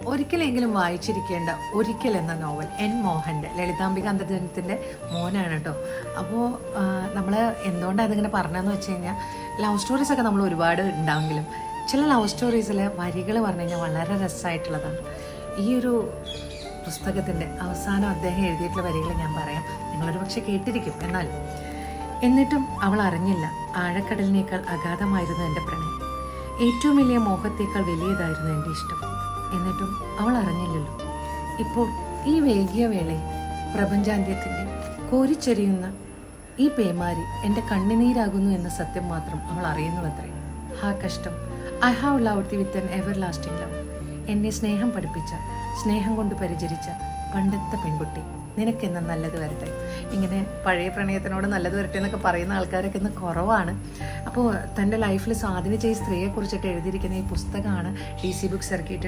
ഒരിക്കലെങ്കിലും വായിച്ചിരിക്കേണ്ട ഒരിക്കൽ എന്ന നോവൽ എൻ മോഹൻ്റെ, ലളിതാംബിക അന്തർജനത്തിൻ്റെ മോനാണ് കേട്ടോ. അപ്പോൾ നമ്മൾ എന്തുകൊണ്ടാണ് അതിങ്ങനെ പറഞ്ഞതെന്ന് വെച്ച് കഴിഞ്ഞാൽ, ലവ് സ്റ്റോറീസൊക്കെ നമ്മൾ ഒരുപാട് ഉണ്ടാവെങ്കിലും ചില ലവ് സ്റ്റോറീസിലെ വരികൾ പറഞ്ഞു കഴിഞ്ഞാൽ വളരെ രസമായിട്ടുള്ളതാണ്. ഈ ഒരു പുസ്തകത്തിൻ്റെ അവസാനം അദ്ദേഹം എഴുതിയിട്ടുള്ള വരികൾ ഞാൻ പറയാം, നിങ്ങളൊരു പക്ഷെ കേട്ടിരിക്കും. എന്നിട്ടും അവൾ അറിഞ്ഞില്ല, ആഴക്കടലിനേക്കാൾ അഗാധമായിരുന്നു എൻ്റെ പ്രണയം, ഏറ്റവും വലിയ മോഹത്തേക്കാൾ വലിയതായിരുന്നു എൻ്റെ ഇഷ്ടം. എന്നിട്ടും അവൾ അറിഞ്ഞില്ലല്ലോ. ഇപ്പോൾ ഈ വൈകിയ വേളയിൽ പ്രപഞ്ചാന്ത്യത്തിൻ്റെ കോരിച്ചെരിയുന്ന ഈ പേമാരി എൻ്റെ കണ്ണിനീരാകുന്നു എന്ന സത്യം മാത്രം അവൾ അറിയുന്നുവത്രേ. ഹാ കഷ്ടം, I have loved with an ever lasting love. എന്നെ സ്നേഹം പഠിപ്പിച്ച, സ്നേഹം കൊണ്ട് പരിചരിച്ച പണ്ടത്തെ പെൺകുട്ടി, നിനക്കെന്ന് നല്ലത് വരട്ടെ. ഇങ്ങനെ പഴയ പ്രണയത്തിനോട് നല്ലത് വരട്ടെ എന്നൊക്കെ പറയുന്ന ആൾക്കാരൊക്കെ ഇന്ന് കുറവാണ്. അപ്പോൾ തൻ്റെ ലൈഫിൽ സ്വാധീനിച്ച ഈ സ്ത്രീയെക്കുറിച്ചിട്ട് എഴുതിയിരിക്കുന്ന ഈ പുസ്തകമാണ് DC ബുക്സ് ഇറക്കിയിട്ട്